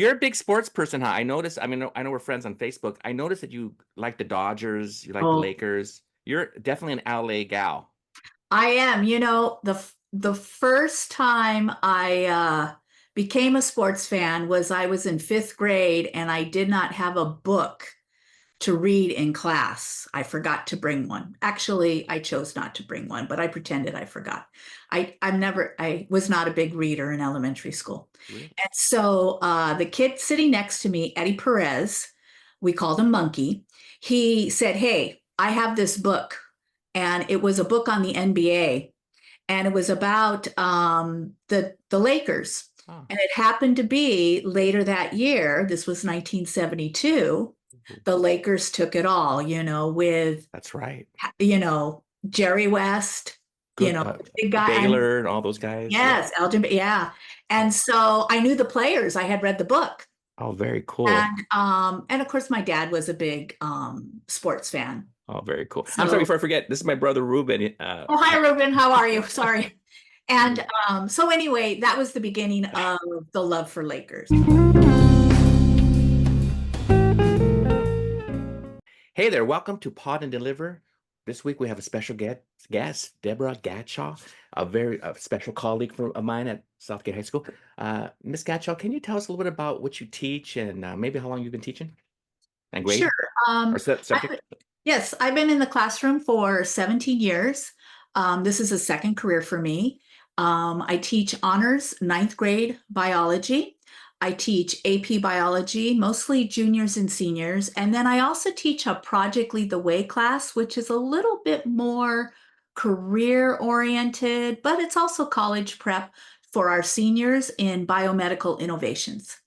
You're a big sports person, huh? I noticed. I mean, I know we're friends on Facebook. I noticed that you like the Dodgers, you like the Oh, Lakers. You're definitely an LA gal. I am. The first time I became a sports fan was I was in fifth grade and I did not have a book to read in class. I forgot to bring one. Actually, I chose not to bring one, but I pretended I forgot. I was not a big reader in elementary school. Really? And so the kid sitting next to me, Eddie Perez, we called him Monkey, he said, "Hey, I have this book." And it was a book on the NBA. And it was about the Lakers. Oh, And it happened to be later that year, this was 1972, the Lakers took it all, with, that's right. Jerry West, Good. the big guy. And Baylor and all those guys. Yeah. yes, Elgin, yeah. And Oh, so I knew the players. I had read the book. oh, very cool. And of course my dad was a big sports fan. Oh, very cool. I'm sorry, So, before I forget, this is my brother Ruben. oh, hi Ruben, how are you? Sorry. And so anyway, that was the beginning of the love for Lakers. Hey there, welcome to Pod and Deliver. This week we have a special guest, Deborah Gatchell, a special colleague of mine at Southgate High School. Miss Gatchell, can you tell us a little bit about what you teach and maybe how long you've been teaching and Sure. grade or I've, subject? yes, I've been in the classroom for 17 years. This is a second career for me. I teach honors ninth grade biology. I teach AP biology, mostly juniors and seniors. And then I also teach a Project Lead the Way class, which is a little bit more career oriented, but it's also college prep for our seniors in biomedical innovations.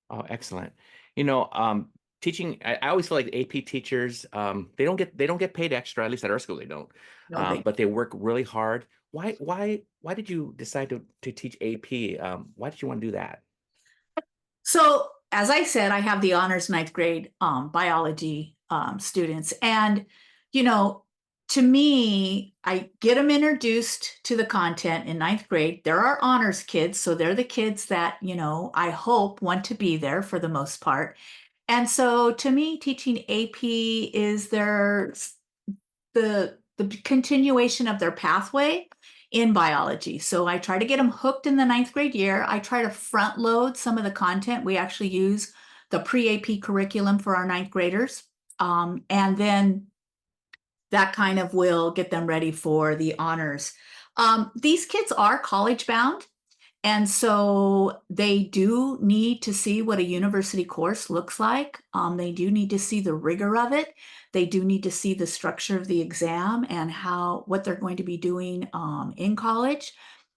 Oh, excellent. You know, teaching, I always feel like AP teachers, they don't get paid extra, at least at our school they don't. No, they But they work really hard. Why did you decide to teach AP? Why did you want to do that? So, as I said, I have the honors ninth grade biology students. And, you know, to me, I get them introduced to the content in ninth grade. There are honors kids. So they're the kids that, I hope want to be there for the most part. And so to me, teaching AP is the continuation of their pathway in biology. So I try to get them hooked in the ninth grade year. I try to front load some of the content. We actually use the pre-AP curriculum for our ninth graders. And then that kind of will get them ready for the honors. These kids are college bound. And so they do need to see what a university course looks like. They do need to see the rigor of it. They do need to see the structure of the exam and what they're going to be doing in college.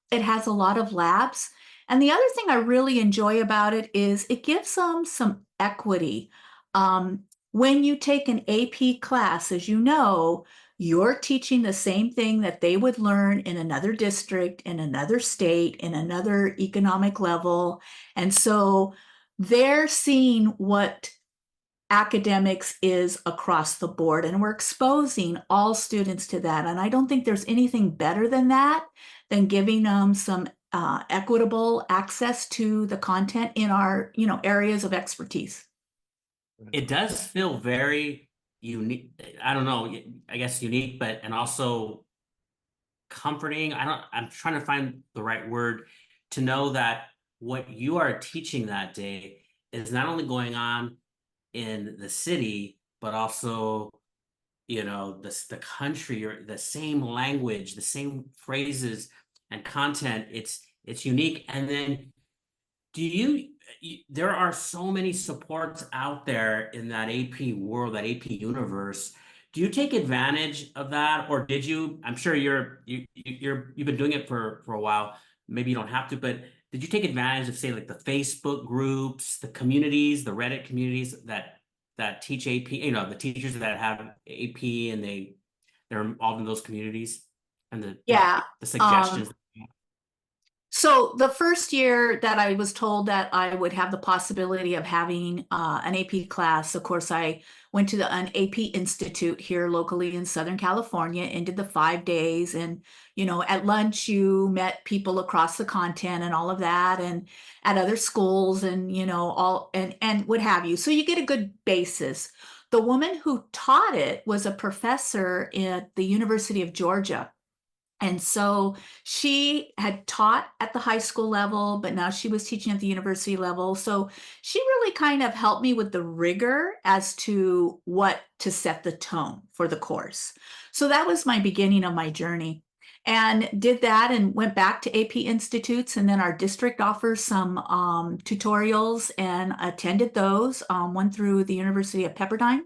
It has a lot of labs. And the other thing I really enjoy about it is it gives them some equity. When you take an AP class, as you know, you're teaching the same thing that they would learn in another district, in another state, in another economic level. And so they're seeing what academics is across the board, and we're exposing all students to that. And I don't think there's anything better than that, than giving them some equitable access to the content in our, areas of expertise. It does feel very unique. I don't know, I guess unique, but and also comforting. I'm trying to find the right word to know that what you are teaching that day is not only going on in the city, but also, the country, or the same language, the same phrases and content. It's unique. And then there are so many supports out there in that AP world, that AP universe. Do you take advantage of that, or did you? I'm sure you've been doing it for a while. Maybe you don't have to, but did you take advantage of, say, like the Facebook groups, the communities, the Reddit communities that teach AP? The teachers that have AP, and they're involved in those communities, and the Yeah. the suggestions. So the first year that I was told that I would have the possibility of having an AP class, of course, I went to an AP Institute here locally in Southern California and did the 5 days. And, at lunch, you met people across the continent and all of that, and at other schools and, all and what have you. So you get a good basis. The woman who taught it was a professor at the University of Georgia. And so she had taught at the high school level, but now she was teaching at the university level. So she really kind of helped me with the rigor as to what to set the tone for the course. So that was my beginning of my journey. And did that and went back to AP Institutes. And then our district offers some tutorials and attended those, one through the University of Pepperdine.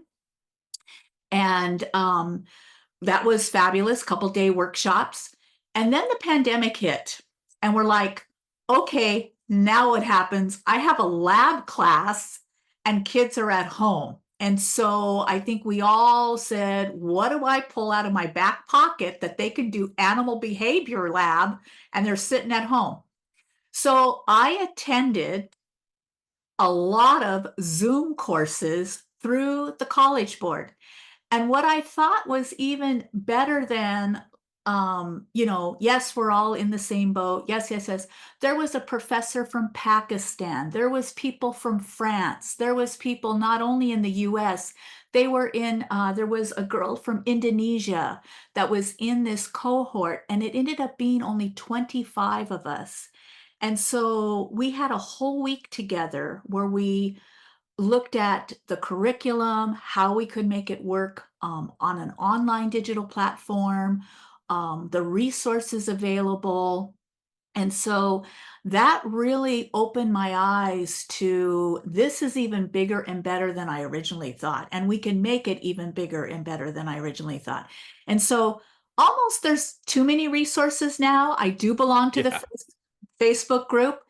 And that was fabulous, couple day workshops. And then the pandemic hit, and we're like, okay, now what happens? I have a lab class and kids are at home. And so I think we all said, what do I pull out of my back pocket that they can do animal behavior lab and they're sitting at home? So I attended a lot of Zoom courses through the College Board. And what I thought was even better than, yes, we're all in the same boat. Yes, yes, yes. There was a professor from Pakistan. There was people from France. There was people not only in the US, there was a girl from Indonesia that was in this cohort, and it ended up being only 25 of us. And so we had a whole week together where we looked at the curriculum, how we could make it work on an online digital platform, the resources available. And so that really opened my eyes to this is even bigger and better than I originally thought. And we can make it even bigger and better than I originally thought. And so almost there's too many resources now. I do belong to the Yeah. Facebook group,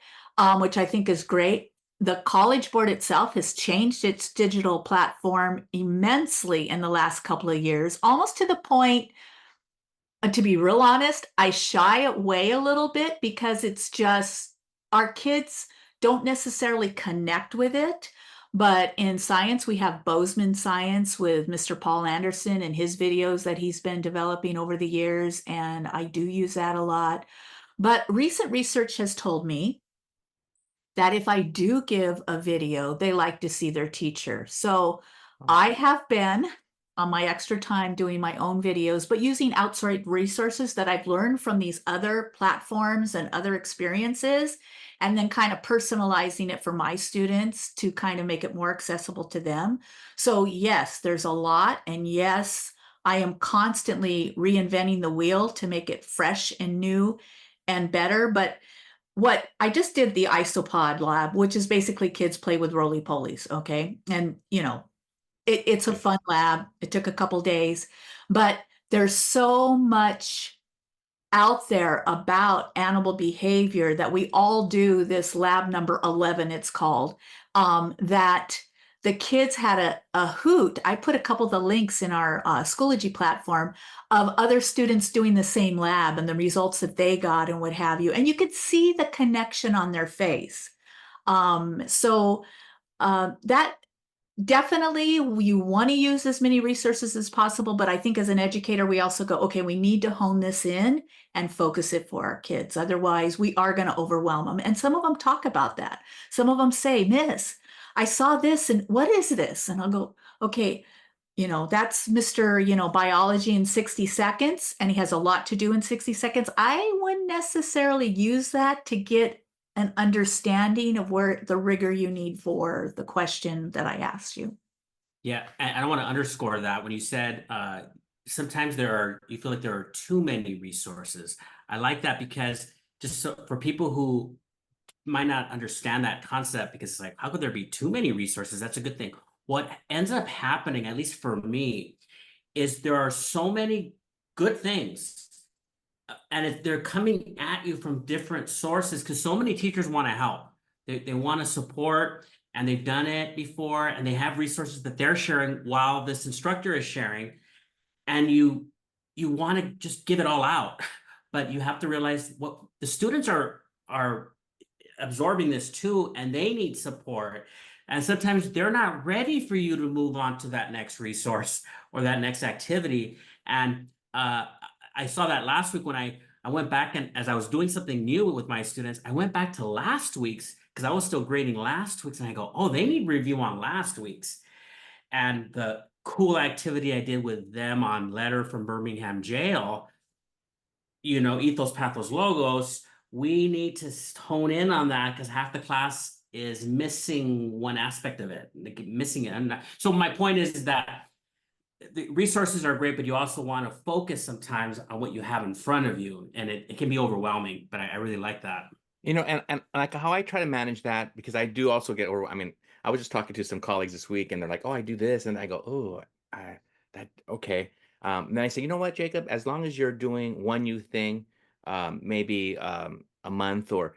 which I think is great. The College Board itself has changed its digital platform immensely in the last couple of years, almost to the point, to be real honest, I shy away a little bit because it's just our kids don't necessarily connect with it. But in science, we have Bozeman Science with Mr. Paul Anderson and his videos that he's been developing over the years. And I do use that a lot. But recent research has told me that if I do give a video, they like to see their teacher. So I have been on my extra time doing my own videos, but using outside resources that I've learned from these other platforms and other experiences, and then kind of personalizing it for my students to kind of make it more accessible to them. So yes, there's a lot. And yes, I am constantly reinventing the wheel to make it fresh and new and better. But what I just did the isopod lab, which is basically kids play with roly polies. Okay. And, it's a Okay. fun lab. It took a couple days, but there's so much out there about animal behavior that we all do this lab number 11, it's called, that the kids had a hoot. I put a couple of the links in our Schoology platform of other students doing the same lab and the results that they got and what have you. And you could see the connection on their face. That definitely you want to use as many resources as possible, but I think as an educator, we also go, okay, we need to hone this in and focus it for our kids. Otherwise, we are going to overwhelm them. And some of them talk about that. Some of them say, Miss, I saw this and what is this? And I'll go, okay, that's Mr. Biology in 60 seconds, and he has a lot to do in 60 seconds. I wouldn't necessarily use that to get an understanding of where the rigor you need for the question that I asked you. Yeah, and I want to underscore that when you said sometimes you feel like there are too many resources. I like that because just so for people who might not understand that concept, because it's like, how could there be too many resources? That's a good thing. What ends up happening, at least for me, is there are so many good things, and if they're coming at you from different sources, because so many teachers want to help, they want to support, and they've done it before, and they have resources that they're sharing while this instructor is sharing, and you want to just give it all out, but you have to realize what the students are are absorbing this too, and they need support. And sometimes they're not ready for you to move on to that next resource or that next activity. And I saw that last week when I went back, and as I was doing something new with my students, I went back to last week's because I was still grading last week's, and I go, oh, they need review on last week's. And the cool activity I did with them on Letter from Birmingham Jail, ethos, pathos, logos, we need to hone in on that because half the class is missing one aspect of it, missing it. And so my point is that the resources are great, but you also want to focus sometimes on what you have in front of you, and it can be overwhelming, but I really like that. And like how I try to manage that, because I do also get over, I mean, I was just talking to some colleagues this week and they're like, oh, I do this. And I go, oh, okay. And then I say, you know what, Jacob, as long as you're doing one new thing, maybe a month or,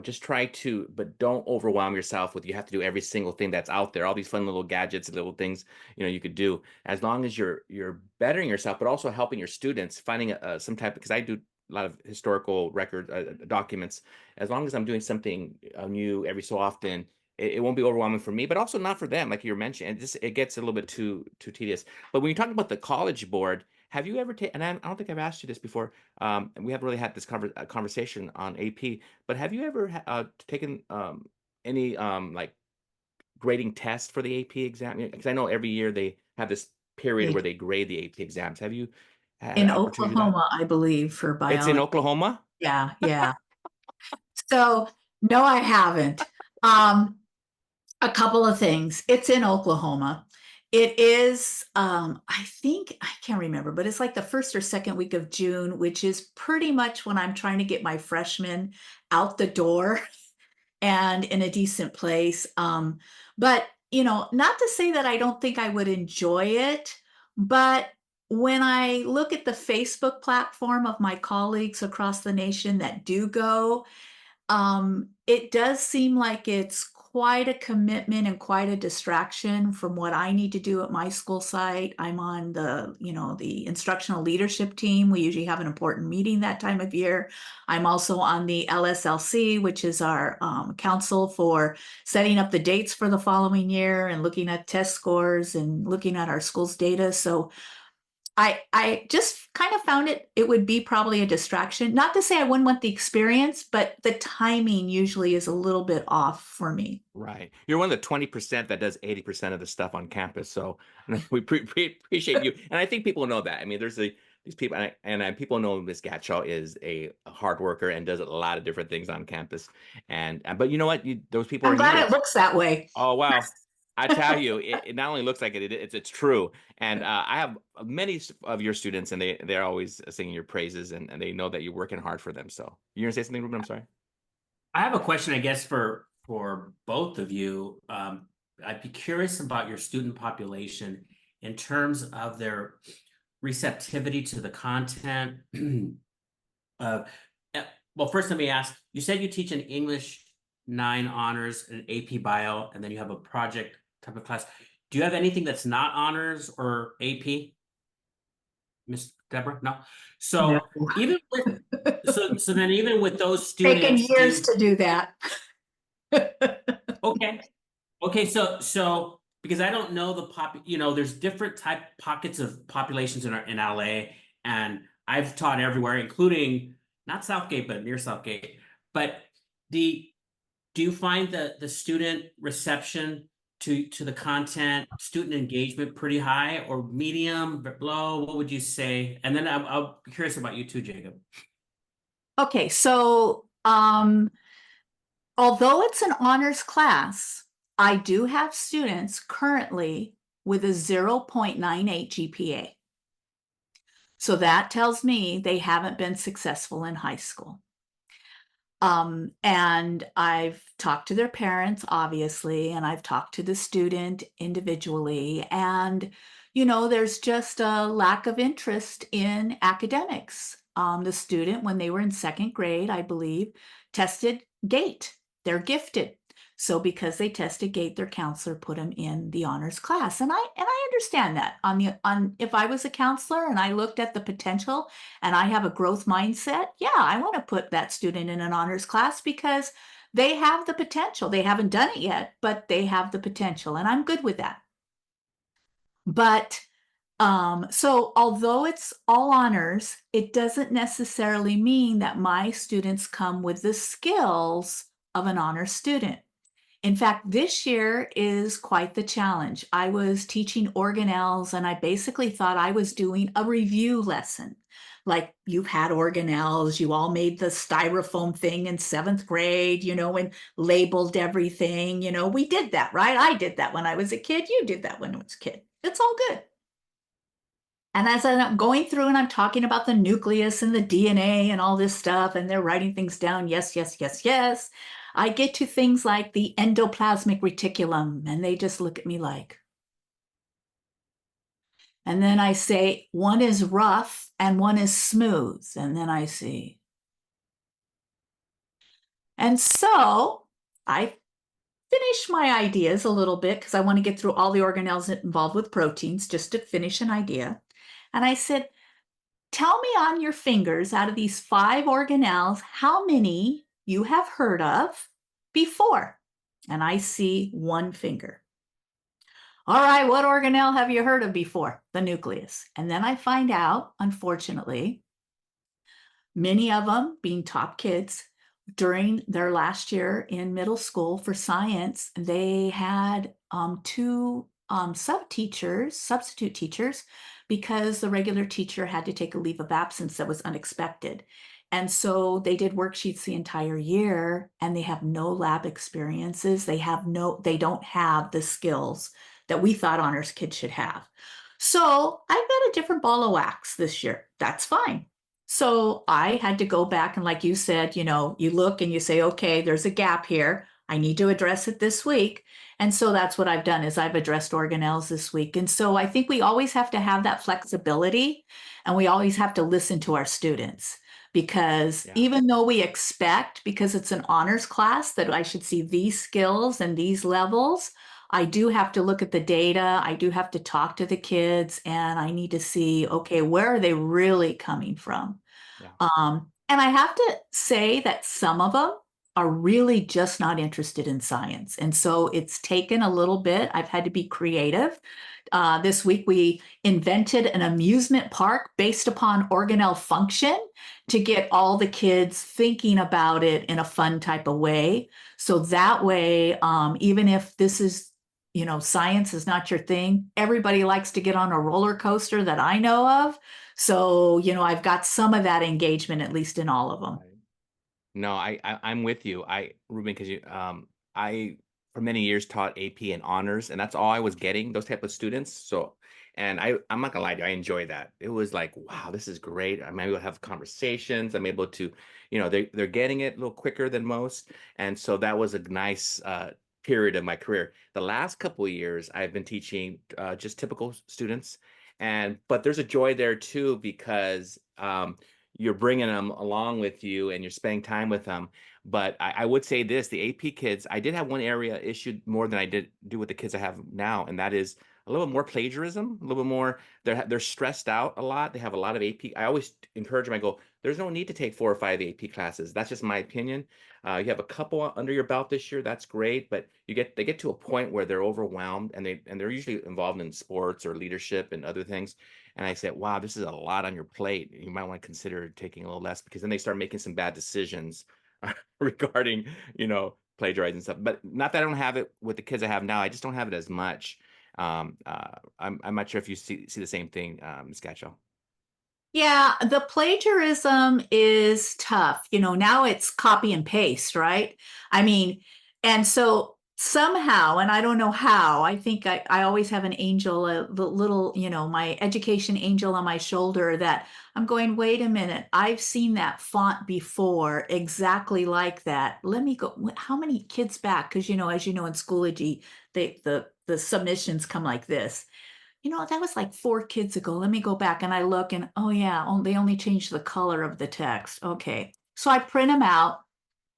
just try to, but don't overwhelm yourself with you have to do every single thing that's out there, all these fun little gadgets, little things, you could do. As long as you're bettering yourself, but also helping your students, finding some type, because I do a lot of historical record documents. As long as I'm doing something new every so often, it won't be overwhelming for me, but also not for them, like you were mentioning. It gets a little bit too tedious. But when you talk about the college board, have you ever taken? And I don't think I've asked you this before. And we haven't really had this conversation on AP. But have you ever taken any like grading test for the AP exam? Because I know every year they have this period where they grade the AP exams. Have you had an In opportunity to do that? Oklahoma, I believe, for It's in biology. Oklahoma? Yeah, yeah. So no, I haven't. Um, a couple of things. It's in Oklahoma. It is, I think, I can't remember, but it's like the first or second week of June, which is pretty much when I'm trying to get my freshmen out the door and in a decent place. But not to say that I don't think I would enjoy it, but when I look at the Facebook platform of my colleagues across the nation that do go, it does seem like it's quite a commitment and quite a distraction from what I need to do at my school site. I'm on the instructional leadership team. We usually have an important meeting that time of year. I'm also on the LSLC, which is our council for setting up the dates for the following year and looking at test scores and looking at our school's data. So I just kind of found it would be probably a distraction. Not to say I wouldn't want the experience, but the timing usually is a little bit off for me. Right. You're one of the 20% that does 80% of the stuff on campus. So we appreciate you. And I think people know that. I mean, there's these people, and people know Miss Gatchell is a hard worker and does a lot of different things on campus. But you know what? Those people I'm are glad needed. it looks that way. Oh, wow. I tell you, it not only looks like it's true. And I have many of your students, and they're always singing your praises, and they know that you're working hard for them. So you're gonna say something, Ruben? I'm sorry. I have a question, I guess, for both of you. I'd be curious about your student population in terms of their receptivity to the content. uh, well, first let me ask, you said you teach an English 9 honors, an AP Bio, and then you have a project type of class. Do you have anything that's not honors or AP, Miss Deborah? No. No. So even with then even with those Taken students, years to do that. okay. Okay, so because I don't know there's different type pockets of populations in LA, and I've taught everywhere, including not Southgate, but near Southgate. But do you find the student reception to the content, student engagement pretty high or medium, low? What would you say? And then I'll be curious about you too, Jacob. Okay, so although it's an honors class, I do have students currently with a 0.98 GPA. So that tells me they haven't been successful in high school. And I've talked to their parents, obviously, and I've talked to the student individually. And, there's just a lack of interest in academics. The student, when they were in second grade, I believe, tested GATE. They're gifted. So because they tested gate, their counselor put them in the honors class. And I understand that. If I was a counselor and I looked at the potential and I have a growth mindset, yeah, I want to put that student in an honors class because they have the potential. They haven't done it yet, but they have the potential, and I'm good with that. But so although it's all honors, it doesn't necessarily mean that my students come with the skills of an honor student. In fact, this year is quite the challenge. I was teaching organelles and I basically thought I was doing a review lesson. Like, you've had organelles, you all made the styrofoam thing in 7th grade, and labeled everything. We did that, right? I did that when I was a kid. You did that when I was a kid. It's all good. And as I'm going through and I'm talking about the nucleus and the DNA and all this stuff, and they're writing things down, yes, yes, yes, yes, I get to things like the endoplasmic reticulum, and they just look at me like. And then I say, one is rough and one is smooth. And then I see. And so I finish my ideas a little bit because I want to get through all the organelles involved with proteins just to finish an idea. And I said, tell me on your fingers, out of these 5 organelles, how many you have heard of before. And I see 1 finger. All right, what organelle have you heard of before? The nucleus. And then I find out, unfortunately, many of them, being top kids, during their last year in middle school for science, they had 2 substitute teachers, because the regular teacher had to take a leave of absence that was unexpected. And so they did worksheets the entire year, and they have no lab experiences. They don't have the skills that we thought honors kids should have. So I've got a different ball of wax this year. That's fine. So I had to go back and, like you said, you look and you say, okay, there's a gap here. I need to address it this week. And so that's what I've done, is I've addressed organelles this week. And so I think we always have to have that flexibility, and we always have to listen to our students, because even though we expect, because it's an honors class, that I should see these skills and these levels, I do have to look at the data. I do have to talk to the kids, and I need to see, okay, where are they really coming from? Yeah. And I have to say that some of them are really just not interested in science. And so it's taken a little bit. I've had to be creative. This week, we invented an amusement park based upon organelle function to get all the kids thinking about it in a fun type of way. So that way, even if this is, science is not your thing, everybody likes to get on a roller coaster that I know of. So, I've got some of that engagement, at least in all of them. No, I'm with you. Ruben, because I for many years taught AP and honors, and that's all I was getting, those type of students. So, and I'm not gonna lie to you, I enjoy that. It was like, wow, this is great. I'm able to have conversations. I'm able to, they're getting it a little quicker than most, and so that was a nice period of my career. The last couple of years, I've been teaching just typical students, but there's a joy there too, because you're bringing them along with you and you're spending time with them. But I would say this, the AP kids, I did have one area issue more than I do with the kids I have now, and that is a little bit more plagiarism, a little bit more, they're stressed out a lot. They have a lot of AP. I always encourage them, I go, there's no need to take 4 or 5 AP classes. That's just my opinion. You have a couple under your belt this year, that's great, but they get to a point where they're overwhelmed, and they're usually involved in sports or leadership and other things. And I said, wow, this is a lot on your plate. You might want to consider taking a little less, because then they start making some bad decisions regarding, plagiarizing stuff. But not that I don't have it with the kids I have now. I just don't have it as much. I'm not sure if you see the same thing, Ms. Gatchell. Yeah, the plagiarism is tough. Now it's copy and paste, right? I mean, and so somehow, and I don't know how, I think I always have an angel, a little, my education angel on my shoulder, that I'm going, wait a minute, I've seen that font before, exactly like that. Let me go, how many kids back? Because, as you know, in Schoology, the submissions come like this. That was like 4 kids ago. Let me go back, and I look, and oh yeah, they only changed the color of the text. Okay. So I print them out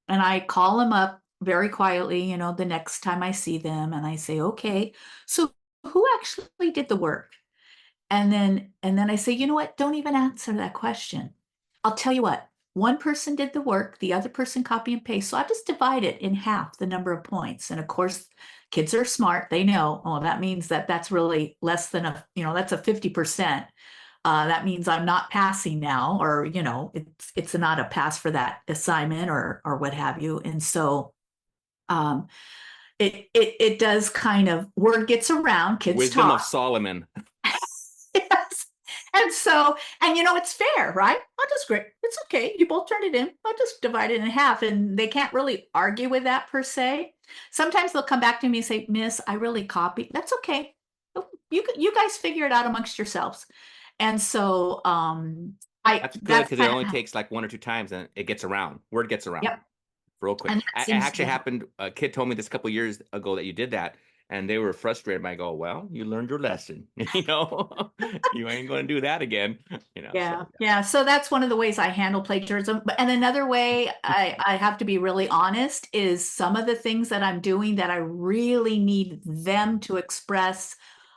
and I call them up very quietly, you know, the next time I see them, and I say, okay, so who actually did the work? And then I say, you know what? Don't even answer that question. I'll tell you what, one person did the work, the other person copy and paste. So I just divide it in half the number of points. And of course, kids are smart. They know, oh, that means that that's really less than a, you know, that's a 50%. That means I'm not passing now, or, you know, it's not a pass for that assignment or what have you. And so um, it does kind of, word gets around, kids Wisdom of talk. Solomon. Yes. And so, and you know, it's fair, right? I'll just great. It's okay. You both turned it in. I'll just divide it in half. And they can't really argue with that per se. Sometimes they'll come back to me and say, Miss, I really copied. That's okay. You guys figure it out amongst yourselves. And so That's good that's because it kind of only how, takes like 1 or 2 times and it gets around. Word gets around yep. real quick. And that It seems actually to help. happened. A kid told me this a couple years ago that you did that, and they were frustrated. I go, well, you learned your lesson. You know, you ain't going to do that again. You know, Yeah, so yeah. So that's one of the ways I handle plagiarism. And another way I have to be really honest is some of the things that I'm doing that I really need them to express.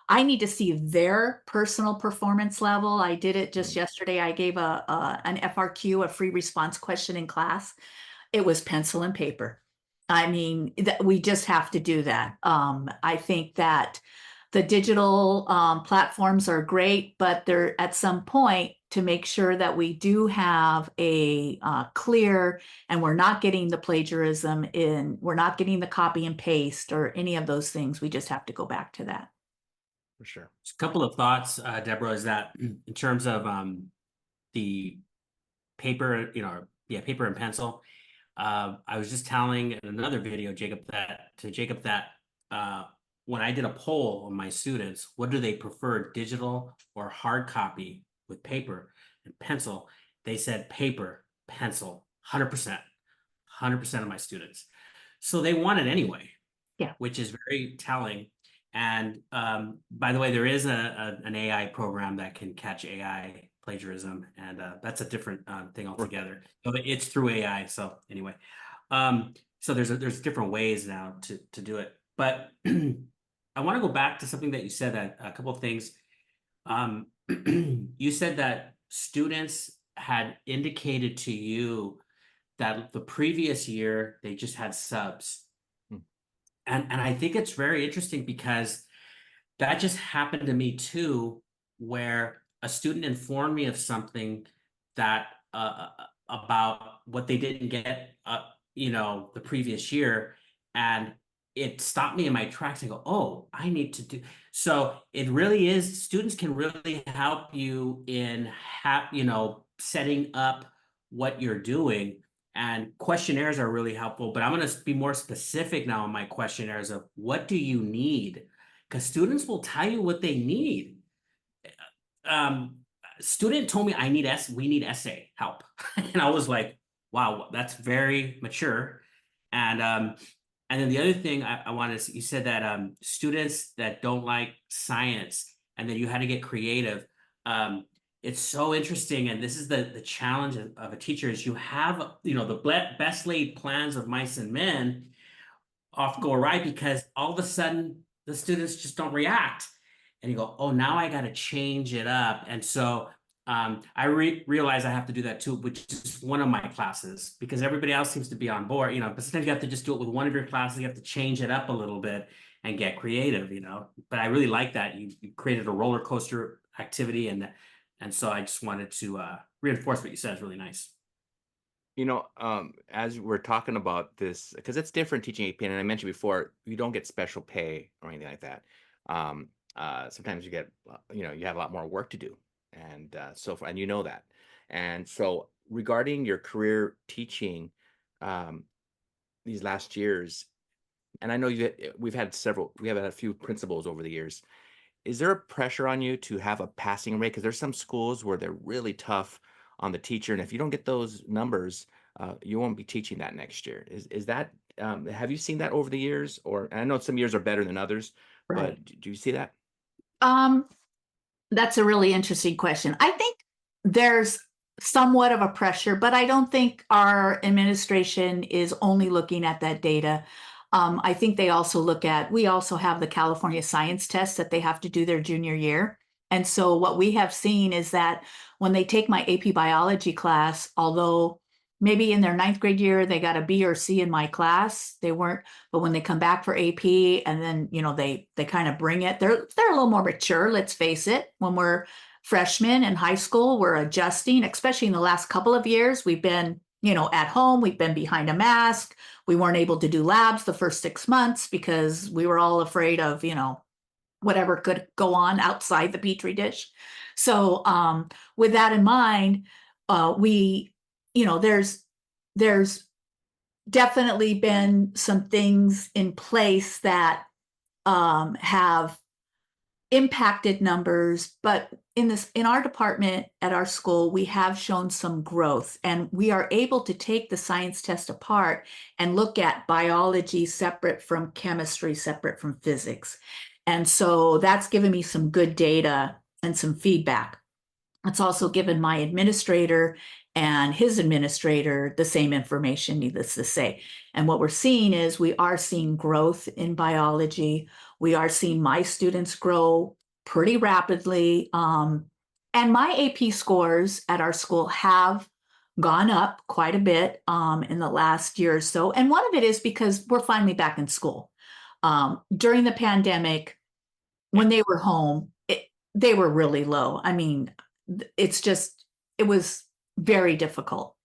I need to see their personal performance level. I did it just yesterday. I gave an FRQ, a free response question in class. It was pencil and paper. I mean, that we just have to do that. I think that the digital platforms are great, but they're at some point to make sure that we do have a clear, and we're not getting the plagiarism in, we're not getting the copy and paste or any of those things. We just have to go back to that. for sure. Just a couple of thoughts, Deborah, is that in terms of the paper, yeah, paper and pencil. I was just telling in another video, Jacob, that when I did a poll on my students, what do they prefer, digital or hard copy with paper and pencil? They said paper, pencil, 100%, 100% of my students. So they want it anyway, Yeah. which is very telling. And by the way, there is an AI program that can catch AI plagiarism, and that's a different thing altogether. So it's through AI. So anyway, so there's different ways now to do it. But I want to go back to something that you said, that a couple of things. You said that students had indicated to you that the previous year they just had subs. Hmm. And I think it's very interesting because that just happened to me too, where a student informed me of something that about what they didn't get, the previous year, and it stopped me in my tracks and go, oh, I need to do. So it really is. Students can really help you in setting up what you're doing. And questionnaires are really helpful, but I'm going to be more specific now in my questionnaires of what do you need? Because students will tell you what they need. Um, Student told me we need essay help. And I was like, wow, that's very mature. And then the other thing I wanted to, you said that students that don't like science, and then you had to get creative. It's so interesting, and this is the challenge of a teacher, is you have the best laid plans of mice and men off go awry because all of a sudden the students just don't react, and you go, oh, now I got to change it up. And so I realize I have to do that too, which is one of my classes, because everybody else seems to be on board, but sometimes you have to just do it with one of your classes. You have to change it up a little bit and get creative, but I really like that you created a roller coaster activity, and so I just wanted to reinforce what you said. It's really nice. As we're talking about this, because it's different teaching APN, and I mentioned before, you don't get special pay or anything like that. Sometimes you get, you have a lot more work to do, and and you know that. And so, regarding your career teaching, these last years, and I know we have had a few principals over the years. Is there a pressure on you to have a passing rate? Because there's some schools where they're really tough on the teacher, and if you don't get those numbers, you won't be teaching that next year. Is that have you seen that over the years? Or, and I know some years are better than others, Right. but do you see that? That's a really interesting question. I think there's somewhat of a pressure, but I don't think our administration is only looking at that data. I think they also we also have the California science test that they have to do their junior year. And so what we have seen is that when they take my AP biology class, although maybe in their ninth grade year, they got a B or C in my class, they weren't, but when they come back for AP and then, they kind of bring it, they're a little more mature, let's face it. When we're freshmen in high school, we're adjusting, especially in the last couple of years. We've been, at home, we've been behind a mask. We weren't able to do labs the first 6 months because we were all afraid of, whatever could go on outside the petri dish. So with that in mind, we, there's definitely been some things in place that have impacted numbers, but in our department at our school, we have shown some growth, and we are able to take the science test apart and look at biology separate from chemistry, separate from physics. And so that's given me some good data and some feedback. It's also given my administrator and his administrator the same information, needless to say. And what we're seeing is we are seeing growth in biology. We are seeing my students grow pretty rapidly. And my AP scores at our school have gone up quite a bit in the last year or so. And one of it is because we're finally back in school. During the pandemic, when they were home, they were really low. I mean, it was very difficult.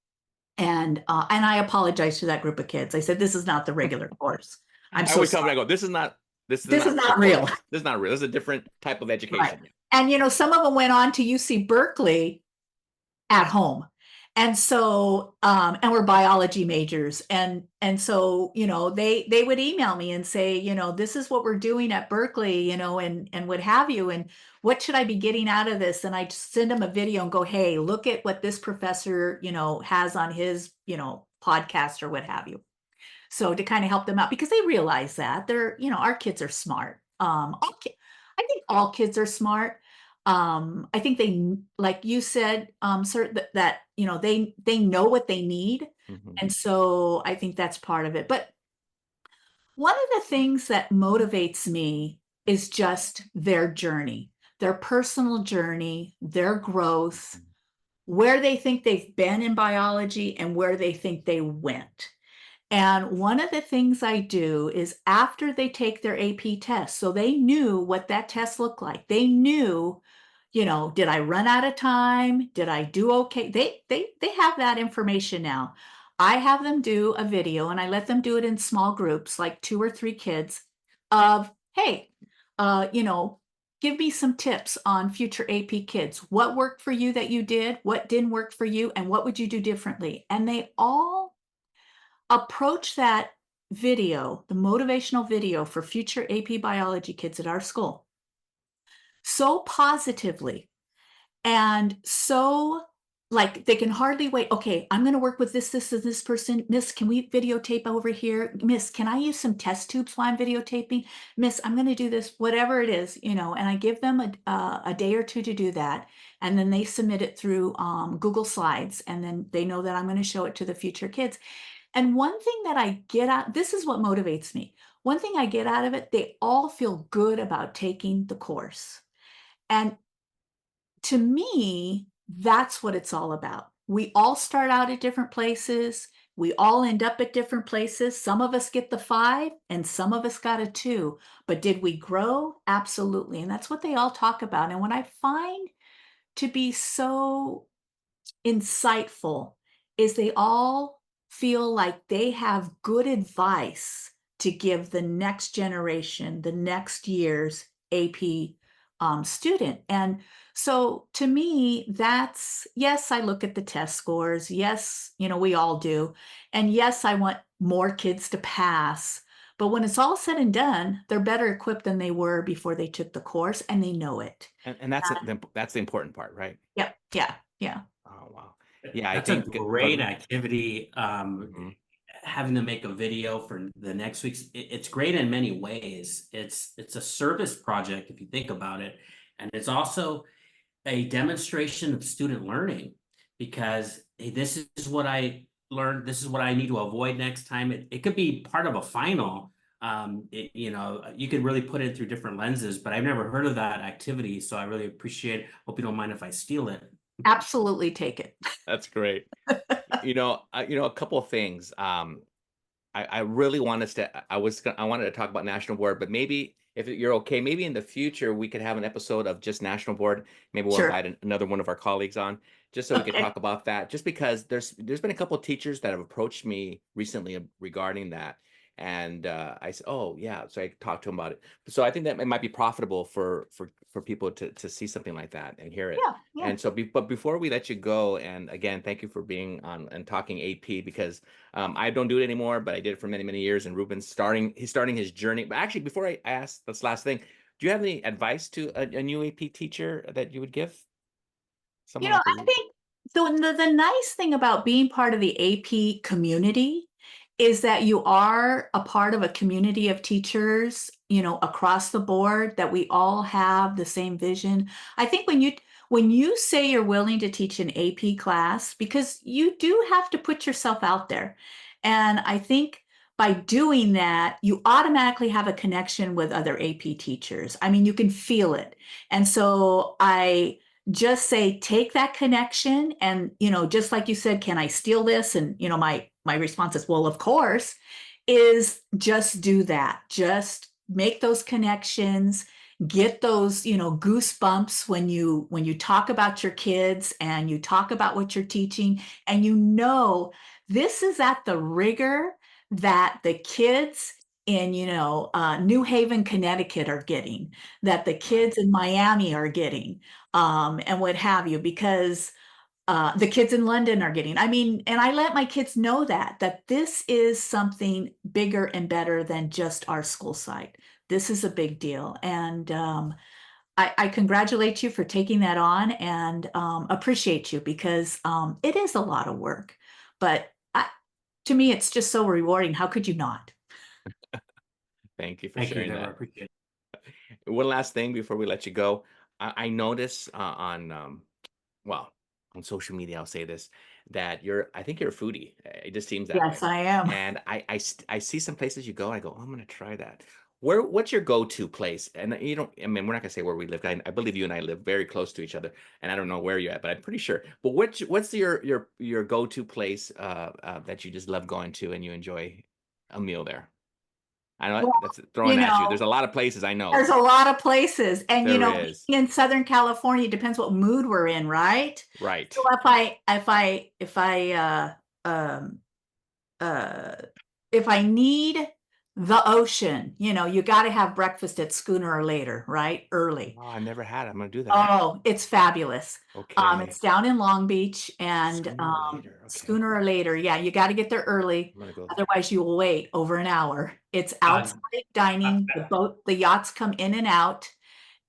And I apologize to that group of kids. I said, this is not the regular course. I always tell them, I go, this is not real. This is not real. This is a different type of education. Right. And, some of them went on to UC Berkeley at home. And so, and we're biology majors. And so, they would email me and say, this is what we're doing at Berkeley, and what have you. And what should I be getting out of this? And I send them a video and go, hey, look at what this professor, has on his, podcast or what have you. So to kind of help them out, because they realize that our kids are smart. I think all kids are smart. I think they, like you said, sir, that they know what they need. Mm-hmm. And so I think that's part of it. But one of the things that motivates me is just their journey, their personal journey, their growth, where they think they've been in biology and where they think they went. And one of the things I do is after they take their AP test, so they knew what that test looked like. They knew, did I run out of time? Did I do okay? They have that information now. I have them do a video, and I let them do it in small groups, like 2 or 3 kids, of, hey, give me some tips on future AP kids. What worked for you that you did? What didn't work for you? And what would you do differently? And they all approach that video, the motivational video for future AP biology kids at our school, so positively and so like they can hardly wait. Okay, I'm going to work with this person. Miss, can we videotape over here? Miss, can I use some test tubes while I'm videotaping? Miss, I'm going to do this, whatever it is, and I give them a day or two to do that. And then they submit it through Google Slides. And then they know that I'm going to show it to the future kids. And one thing that I get out, this is what motivates me. One thing I get out of it, they all feel good about taking the course. And to me, that's what it's all about. We all start out at different places. We all end up at different places. Some of us get the 5 and some of us got a 2. But did we grow? Absolutely. And that's what they all talk about. And what I find to be so insightful is they all feel like they have good advice to give the next generation, the next year's AP student. And so to me, that's, yes, I look at the test scores. Yes, we all do. And yes, I want more kids to pass. But when it's all said and done, they're better equipped than they were before they took the course, and they know it. And that's the important part, right? Yep. Yeah. Oh, wow. Yeah, That's I think a great activity. Having to make a video for the next week's, it's great in many ways. It's a service project if you think about it, and it's also a demonstration of student learning. because hey, this is what I learned. This is what I need to avoid next time. It could be part of a final. You know, you could really put it through different lenses, but I've never heard of that activity. So I really appreciate it. Hope you don't mind if I steal it. Absolutely take it. That's great. A couple of things. I really want us to. I wanted to talk about National Board, but maybe if you're okay, maybe in the future we could have an episode of just National Board. Maybe we'll Sure. invite another one of our colleagues on, just so we could Okay. talk about that. Just because there's been a couple of teachers that have approached me recently regarding that, and I said, oh yeah, so I talked to them about it. So I think that it might be profitable for people to see something like that and hear it. Yeah. Yeah. And so, but before we let you go, and again, thank you for being on and talking AP, because I don't do it anymore, but I did it for many, many years. And he's starting his journey. But actually, before I ask this last thing, do you have any advice to a new AP teacher that you would give? You Someone know, like I think the nice thing about being part of the AP community is that you are a part of a community of teachers, across the board, that we all have the same vision. I think when you say you're willing to teach an AP class, because you do have to put yourself out there. And I think by doing that, you automatically have a connection with other AP teachers. I mean, you can feel it. And so I just say take that connection, and just like you said, can I steal this? And my response is, well, of course. Is just do that, just make those connections, get those goosebumps when you talk about your kids and you talk about what you're teaching, and this is at the rigor that the kids in New Haven, Connecticut are getting, that the kids in Miami are getting, and what have you, because the kids in London are getting. I mean, and I let my kids know that this is something bigger and better than just our school site. This is a big deal. And I congratulate you for taking that on, and appreciate you, because it is a lot of work. But to me, it's just so rewarding. How could you not? thank you for Thank you, sharing Deborah. I that. appreciate it. One last thing before we let you go. I notice well, on social media, I'll say this, that I think you're a foodie. It just seems that way. Yes, I am. And I see some places you go, I go, "Oh, I'm gonna try that." What's your go-to place? And you don't, I mean, we're not gonna say where we live. I believe you and I live very close to each other, and I don't know where you're at, but I'm pretty sure. But what's your go-to place that you just love going to and you enjoy a meal there? I know Well, that's you throwing at you. know, There's a lot of places I know. there's a lot of places. And There is. being in Southern California, depends what mood we're in, right? So Right. um uh if I need the ocean, you got to have breakfast at Schooner or Later, right? Early. Oh, I never had it. I'm gonna do that. Oh, it's fabulous. Okay. It's down in Long Beach, and Sooner or later. Okay. Schooner or Later. Yeah, you got to get there early. I'm gonna go there. Otherwise, you will wait over an hour. It's Uh, outside uh, dining. The yachts come in and out,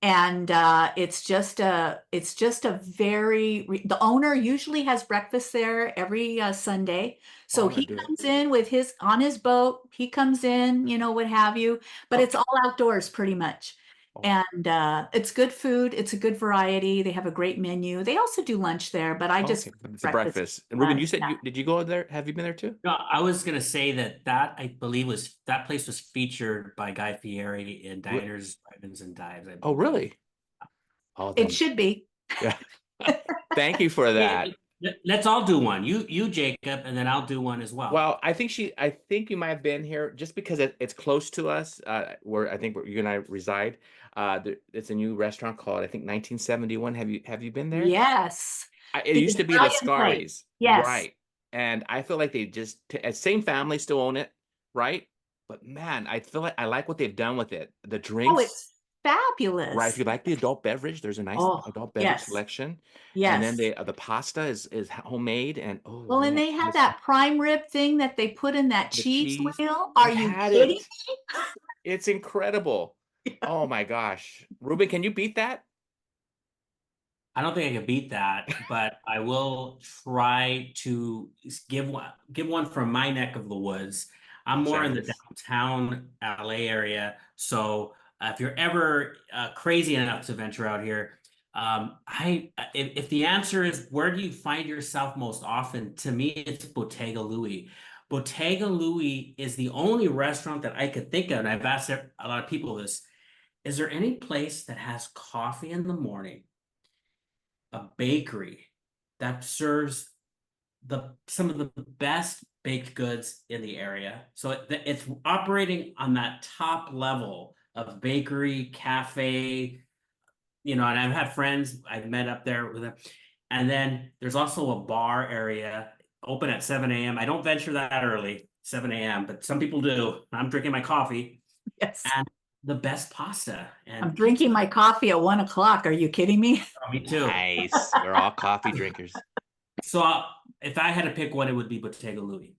and it's just a the owner usually has breakfast there every Sunday. Oh, So I'm gonna he do it. comes in with his on his boat. He comes in, what have you. But Oh, it's all outdoors pretty much. oh, And it's good food. It's a good variety. They have a great menu. They also do lunch there, but I just okay. But it's a breakfast. breakfast. And Ruben, you said Yeah. did you go there? Have you been there too? no, I was gonna say that I believe that place was featured by Guy Fieri in Re- Diners, Drive-ins, and Dives, I Oh, believe. really? Oh, It then should be. yeah. Thank you for that. Let's all do one. You Jacob, and then I'll do one as well. Well, I think you might have been here just because it's close to us, where I think where you and I reside. It's a new restaurant called, I think, 1971. Have you been there? Yes. It The used to be the Italian place. Scaris, Yes. right? And I feel like they just same family still own it, right? But man, I feel like I like what they've done with it. The Oh, drinks, it's right? If fabulous. you like the adult beverage, there's a nice Oh, adult beverage yes. selection, and then Yes. the pasta is homemade, and oh Well, and man, they and have that prime rib thing that they put in that the cheese cheese. wheel. Are I've you had kidding it. It's incredible. me? Oh my gosh, Ruben, can you beat that? I don't think I can beat that, but I will try to give one from my neck of the woods. I'm I'm more in the jealous. downtown LA area, so if you're ever crazy enough to venture out here, If the answer is where do you find yourself most often, to me it's Bottega Louie. Bottega Louie is the only restaurant that I could think of, and I've asked a lot of people this. Is there any place that has coffee in the morning, a bakery that serves some of the best baked goods in the area? So it's operating on that top level of bakery, cafe, and I've had friends I've met up there with them. And then there's also a bar area open at 7 a.m. I don't venture that early, 7 a.m., but some people do. I'm drinking my coffee Yes. and the best pasta I'm and drinking pizza. my coffee at 1 o'clock. Are you kidding me? Oh, me too. Nice. We're all coffee drinkers. So if I had to pick one, it would be Bottega Louie.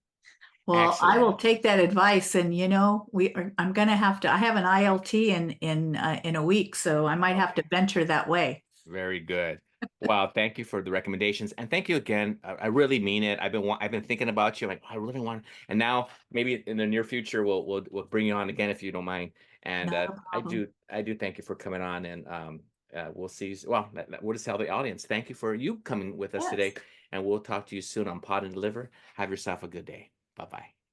Well, I will Excellent. take that advice, and I'm gonna have to. I have an ILT in a week, so I might have to venture that way. Very good. Wow, thank you for the recommendations, and thank you again. I really mean it. I've been thinking about you. Like, I really want, and now maybe in the near future we'll bring you on again if you don't mind. And Not a problem. I do thank you for coming on, and we'll see. Well, we'll just tell the audience. Thank you for you coming with us Yes. today, and we'll talk to you soon on Pod and Deliver. Have yourself a good day. Bye bye.